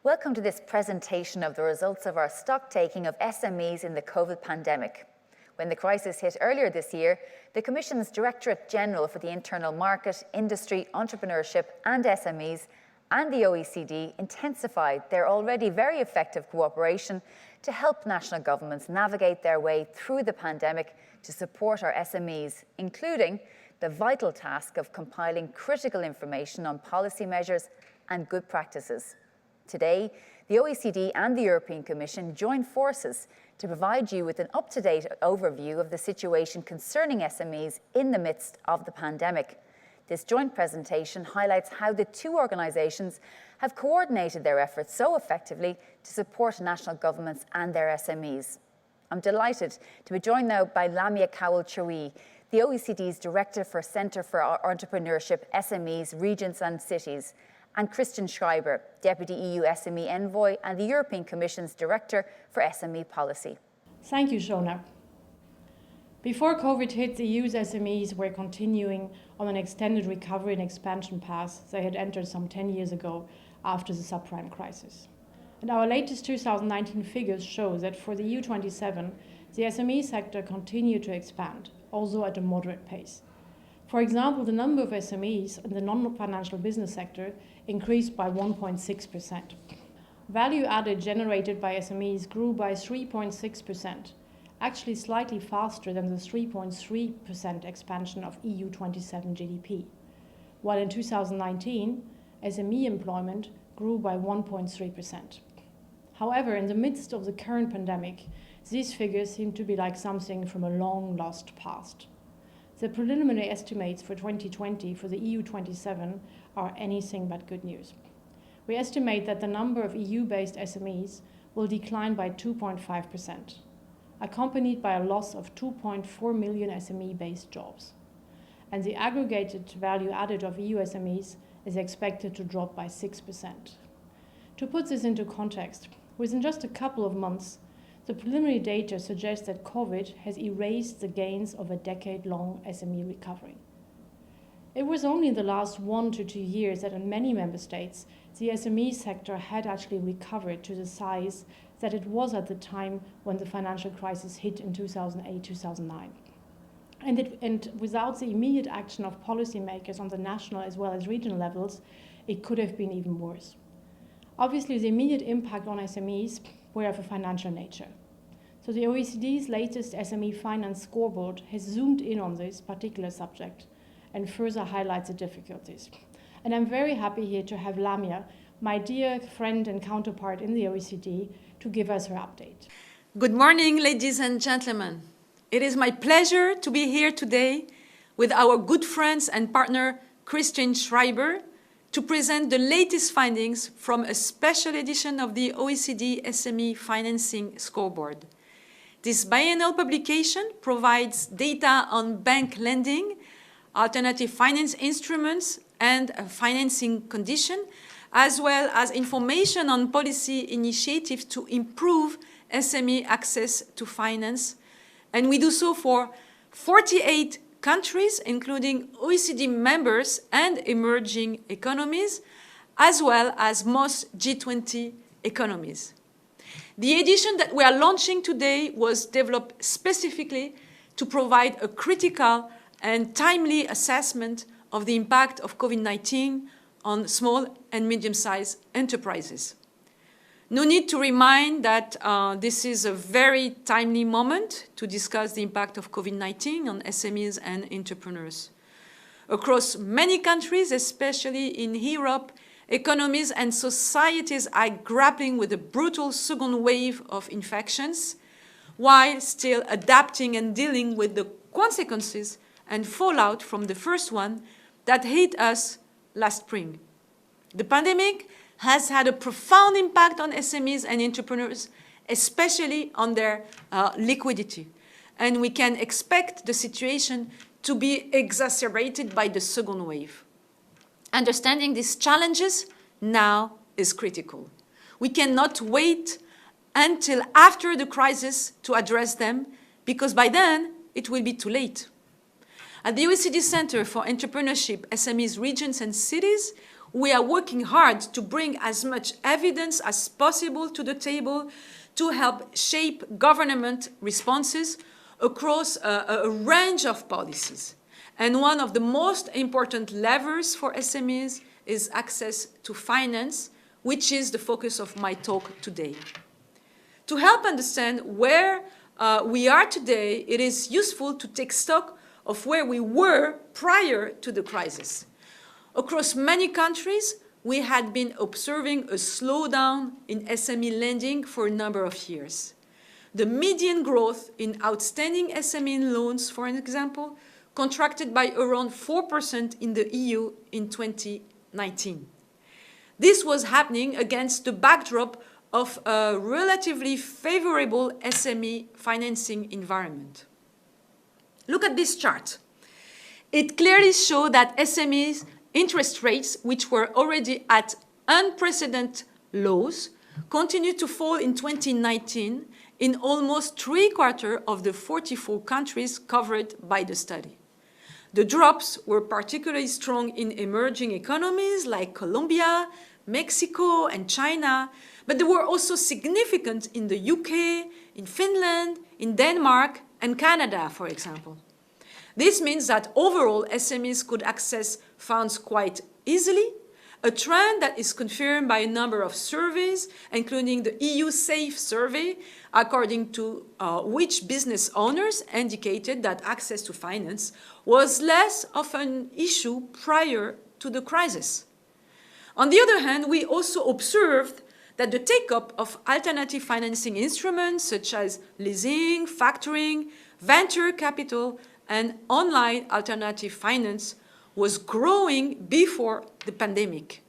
Welcome to this presentation of the results of our stock-taking of SMEs in the COVID pandemic. When the crisis hit earlier this year, the Commission's Directorate General for the Internal Market, Industry, Entrepreneurship and SMEs and the OECD intensified their already very effective cooperation to help national governments navigate their way through the pandemic to support our SMEs, including the vital task of compiling critical information on policy measures and good practices. Today, the OECD and the European Commission join forces to provide you with an up-to-date overview of the situation concerning SMEs in the midst of the pandemic. This joint presentation highlights how the two organisations have coordinated their efforts so effectively to support national governments and their SMEs. I'm delighted to be joined now by Lamia Cowell-Cherui, the OECD's Director for Centre for Entrepreneurship, SMEs, Regions and Cities, and Christian Schreiber, Deputy EU SME Envoy and the European Commission's Director for SME Policy. Thank you, Shona. Before COVID hit, the EU's SMEs were continuing on an extended recovery and expansion path they had entered some 10 years ago after the subprime crisis. And our latest 2019 figures show that for the EU27, the SME sector continued to expand, although at a moderate pace. For example, the number of SMEs in the non-financial business sector increased by 1.6%. Value added generated by SMEs grew by 3.6%, actually slightly faster than the 3.3% expansion of EU27 GDP, while in 2019, SME employment grew by 1.3%. However, in the midst of the current pandemic, these figures seem to be like something from a long-lost past. The preliminary estimates for 2020 for the EU27 are anything but good news. We estimate that the number of EU-based SMEs will decline by 2.5%, accompanied by a loss of 2.4 million SME-based jobs. And the aggregated value added of EU SMEs is expected to drop by 6%. To put this into context, within just a couple of months, the preliminary data suggests that COVID has erased the gains of a decade-long SME recovery. It was only in the last 1 to 2 years that in many member states, the SME sector had actually recovered to the size that it was at the time when the financial crisis hit in 2008-2009. And without the immediate action of policymakers on the national as well as regional levels, it could have been even worse. Obviously, the immediate impact on SMEs were of a financial nature. So the OECD's latest SME finance scoreboard has zoomed in on this particular subject and further highlights the difficulties. And I'm very happy here to have Lamia, my dear friend and counterpart in the OECD, to give us her update. Good morning, ladies and gentlemen. It is my pleasure to be here today with our good friends and partner, Christian Schreiber, to present the latest findings from a special edition of the OECD SME Financing Scoreboard. This biennial publication provides data on bank lending, alternative finance instruments and financing conditions, as well as information on policy initiatives to improve SME access to finance. And we do so for 48 countries, including OECD members and emerging economies, as well as most G20 economies. The edition that we are launching today was developed specifically to provide a critical and timely assessment of the impact of COVID-19 on small and medium-sized enterprises. No need to remind that this is a very timely moment to discuss the impact of COVID-19 on SMEs and entrepreneurs. Across many countries, especially in Europe, economies and societies are grappling with the brutal second wave of infections, while still adapting and dealing with the consequences and fallout from the first one that hit us last spring. The pandemic has had a profound impact on SMEs and entrepreneurs, especially on their liquidity. And we can expect the situation to be exacerbated by the second wave. Understanding these challenges now is critical. We cannot wait until after the crisis to address them, because by then it will be too late. At the OECD Center for Entrepreneurship, SMEs, Regions and Cities, we are working hard to bring as much evidence as possible to the table to help shape government responses across a range of policies. And one of the most important levers for SMEs is access to finance, which is the focus of my talk today. To help understand where we are today, it is useful to take stock of where we were prior to the crisis. Across many countries, we had been observing a slowdown in SME lending for a number of years. The median growth in outstanding SME loans, for an example, contracted by around 4% in the EU in 2019. This was happening against the backdrop of a relatively favorable SME financing environment. Look at this chart. It clearly shows that SMEs' interest rates, which were already at unprecedented lows, continued to fall in 2019 in almost 3/4 of the 44 countries covered by the study. The drops were particularly strong in emerging economies like Colombia, Mexico, and China, but they were also significant in the UK, in Finland, in Denmark, and Canada, for example. This means that overall SMEs could access funds quite easily, a trend that is confirmed by a number of surveys, including the EU SAFE survey, according to which business owners indicated that access to finance was less of an issue prior to the crisis. On the other hand, we also observed that the take-up of alternative financing instruments such as leasing, factoring, venture capital, and online alternative finance was growing before the pandemic.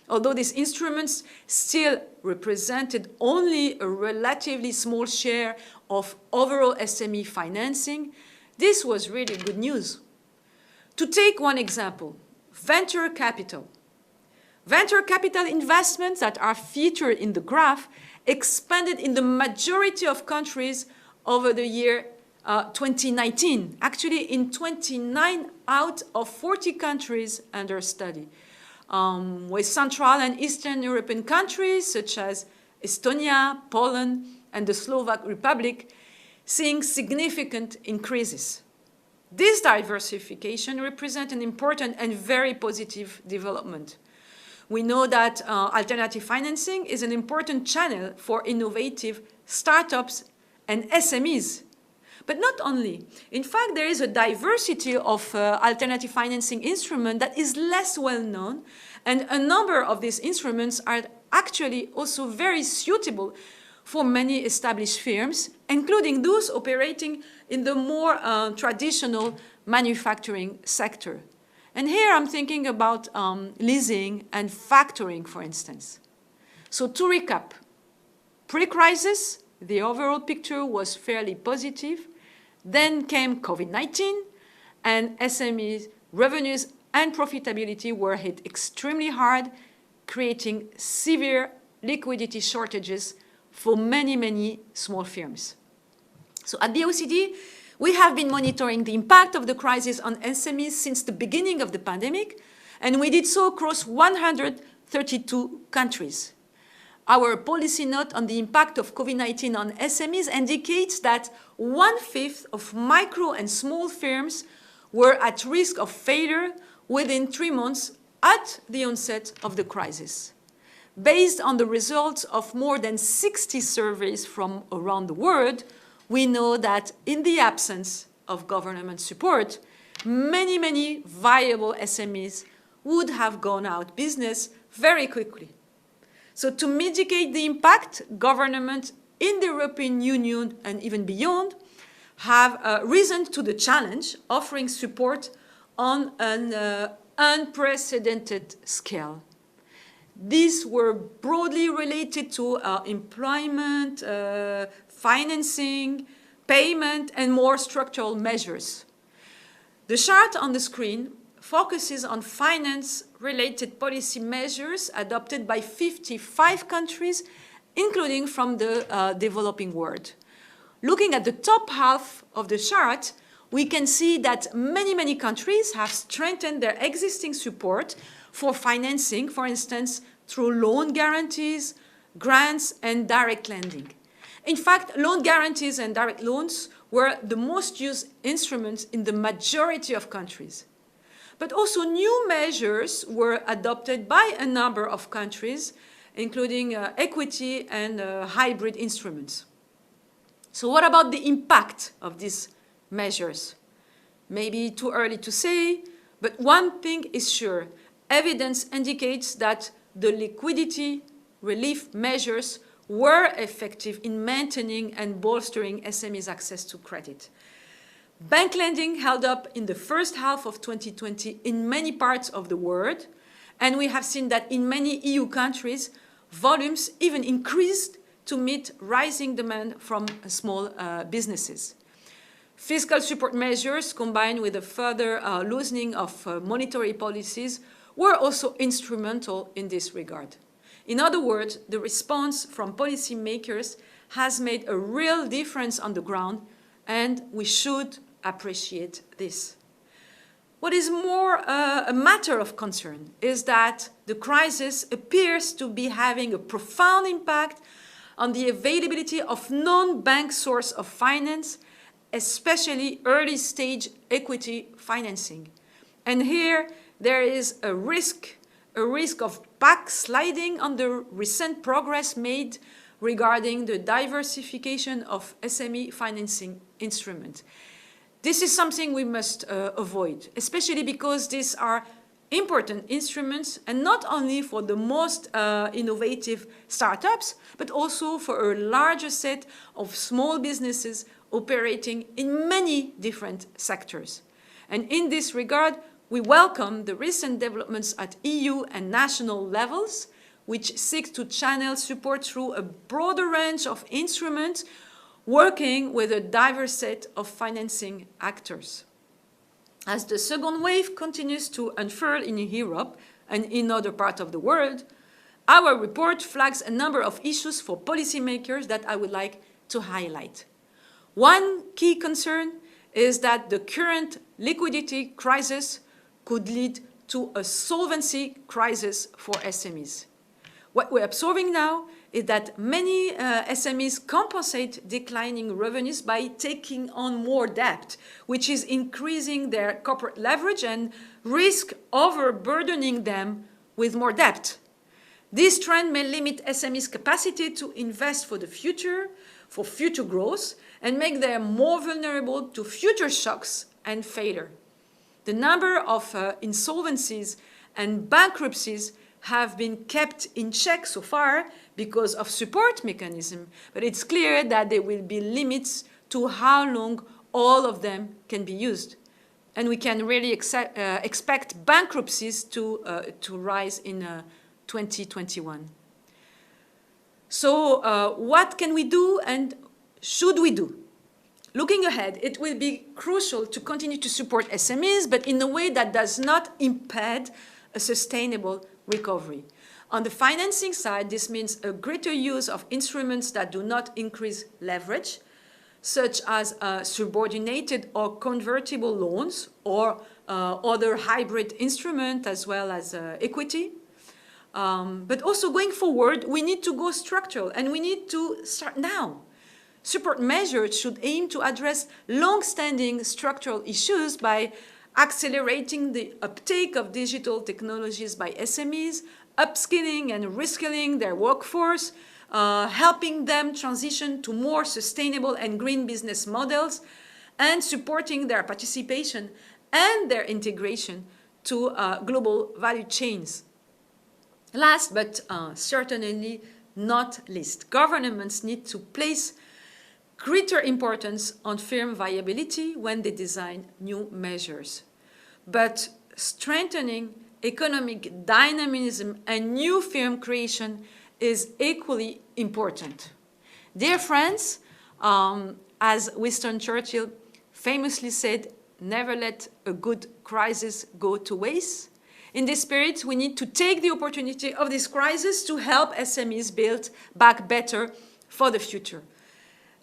Although these instruments still represented only a relatively small share of overall SME financing, this was really good news. To take one example, venture capital. Venture capital investments that are featured in the graph expanded in the majority of countries over the year 2019, actually in 29 out of 40 countries under study, with Central and Eastern European countries such as Estonia, Poland, and the Slovak Republic seeing significant increases. This diversification represents an important and very positive development. We know that alternative financing is an important channel for innovative startups and SMEs. But not only. In fact, there is a diversity of alternative financing instruments that is less well known, and a number of these instruments are actually also very suitable for many established firms, including those operating in the more traditional manufacturing sector. And here I'm thinking about leasing and factoring, for instance. So to recap, pre-crisis, the overall picture was fairly positive. Then came COVID-19, and SMEs' revenues and profitability were hit extremely hard, creating severe liquidity shortages for many, many small firms. So at the OECD, we have been monitoring the impact of the crisis on SMEs since the beginning of the pandemic, and we did so across 132 countries. Our policy note on the impact of COVID-19 on SMEs indicates that 1/5 of micro and small firms were at risk of failure within 3 months at the onset of the crisis. Based on the results of more than 60 surveys from around the world, we know that in the absence of government support, many viable SMEs would have gone out of business very quickly. So to mitigate the impact, governments in the European Union and even beyond have risen to the challenge, offering support on an unprecedented scale. These were broadly related to employment, financing, payment, and more structural measures. The chart on the screen focuses on finance-related policy measures adopted by 55 countries, including from the developing world. Looking at the top half of the chart, we can see that many countries have strengthened their existing support for financing, for instance, through loan guarantees, grants, and direct lending. In fact, loan guarantees and direct loans were the most used instruments in the majority of countries. But also new measures were adopted by a number of countries, including equity and hybrid instruments. So what about the impact of these measures? Maybe too early to say, but one thing is sure. Evidence indicates that the liquidity relief measures were effective in maintaining and bolstering SMEs' access to credit. Bank lending held up in the first half of 2020 in many parts of the world, and we have seen that in many EU countries, volumes even increased to meet rising demand from small businesses. Fiscal support measures, combined with a further loosening of monetary policies, were also instrumental in this regard. In other words, the response from policymakers has made a real difference on the ground, and we should appreciate this. What is more a matter of concern is that the crisis appears to be having a profound impact on the availability of non-bank sources of finance, especially early-stage equity financing. And here there is a risk of backsliding on the recent progress made regarding the diversification of SME financing instruments. This is something we must avoid, especially because these are important instruments, and not only for the most innovative startups, but also for a larger set of small businesses operating in many different sectors. And in this regard, we welcome the recent developments at EU and national levels, which seek to channel support through a broader range of instruments, working with a diverse set of financing actors. As the second wave continues to unfurl in Europe and in other parts of the world, our report flags a number of issues for policymakers that I would like to highlight. One key concern is that the current liquidity crisis could lead to a solvency crisis for SMEs. What we're observing now is that many SMEs compensate declining revenues by taking on more debt, which is increasing their corporate leverage and risk overburdening them with more debt. This trend may limit SMEs' capacity to invest for the future, for future growth, and make them more vulnerable to future shocks and failure. The number of insolvencies and bankruptcies have been kept in check so far because of support mechanism, but it's clear that there will be limits to how long all of them can be used. And we can really expect bankruptcies to rise in 2021. So what can we do and should we do? Looking ahead, it will be crucial to continue to support SMEs, but in a way that does not impede a sustainable recovery. On the financing side, this means a greater use of instruments that do not increase leverage, such as subordinated or convertible loans or other hybrid instruments as well as equity. But also going forward, we need to go structural, and we need to start now. Support measures should aim to address long-standing structural issues by accelerating the uptake of digital technologies by SMEs, upskilling and reskilling their workforce, helping them transition to more sustainable and green business models, and supporting their participation and their integration to global value chains. Last but certainly not least, governments need to place greater importance on firm viability when they design new measures. But strengthening economic dynamism and new firm creation is equally important. Dear friends, as Winston Churchill famously said, never let a good crisis go to waste. In this spirit, we need to take the opportunity of this crisis to help SMEs build back better for the future.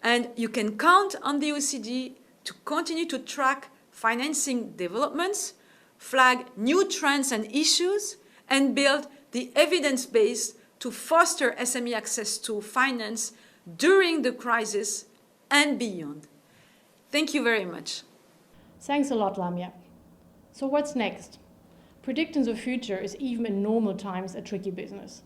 And you can count on the OECD to continue to track financing developments, flag new trends and issues, and build the evidence base to foster SME access to finance during the crisis and beyond. Thank you very much. Thanks a lot, Lamia. So what's next? Predicting the future is even in normal times a tricky business,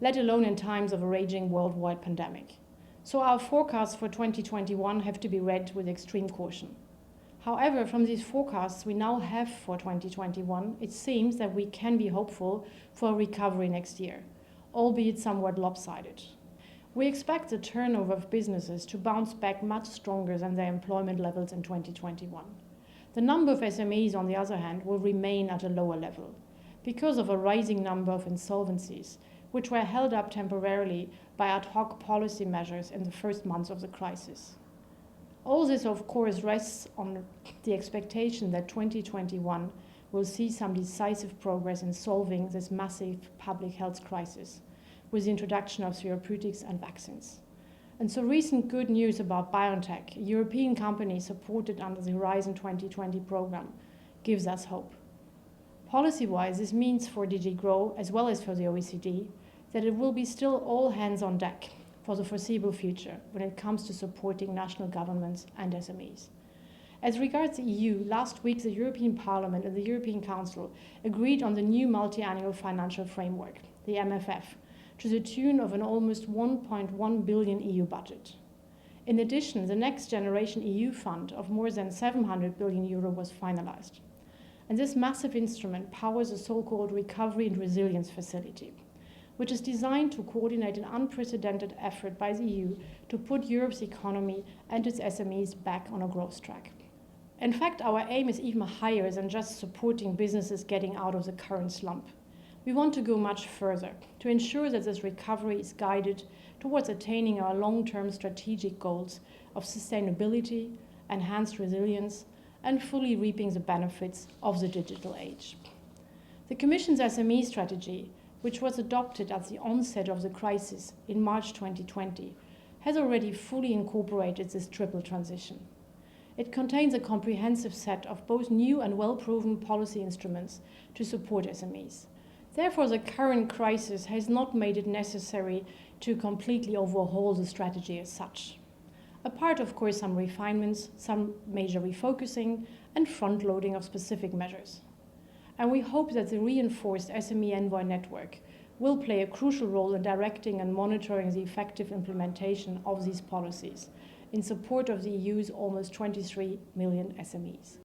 let alone in times of a raging worldwide pandemic. So our forecasts for 2021 have to be read with extreme caution. However, from these forecasts we now have for 2021, it seems that we can be hopeful for a recovery next year, albeit somewhat lopsided. We expect the turnover of businesses to bounce back much stronger than their employment levels in 2021. The number of SMEs, on the other hand, will remain at a lower level because of a rising number of insolvencies, which were held up temporarily by ad hoc policy measures in the first months of the crisis. All this, of course, rests on the expectation that 2021 will see some decisive progress in solving this massive public health crisis with the introduction of therapeutics and vaccines. And so recent good news about BioNTech, a European company supported under the Horizon 2020 program, gives us hope. Policy-wise, this means for DG GROW, as well as for the OECD, that it will be still all hands on deck for the foreseeable future when it comes to supporting national governments and SMEs. As regards the EU, last week the European Parliament and the European Council agreed on the new multi-annual financial framework, the MFF, to the tune of an almost 1.1 billion EU budget. In addition, the Next Generation EU fund of more than 700 billion euro was finalized. And this massive instrument powers a so-called Recovery and Resilience Facility, which is designed to coordinate an unprecedented effort by the EU to put Europe's economy and its SMEs back on a growth track. In fact, our aim is even higher than just supporting businesses getting out of the current slump. We want to go much further to ensure that this recovery is guided towards attaining our long-term strategic goals of sustainability, enhanced resilience, and fully reaping the benefits of the digital age. The Commission's SME strategy, which was adopted at the onset of the crisis in March 2020, has already fully incorporated this triple transition. It contains a comprehensive set of both new and well-proven policy instruments to support SMEs. Therefore, the current crisis has not made it necessary to completely overhaul the strategy as such. Apart, of course, some refinements, some major refocusing, and front-loading of specific measures. And we hope that the reinforced SME Envoy network will play a crucial role in directing and monitoring the effective implementation of these policies in support of the EU's almost 23 million SMEs.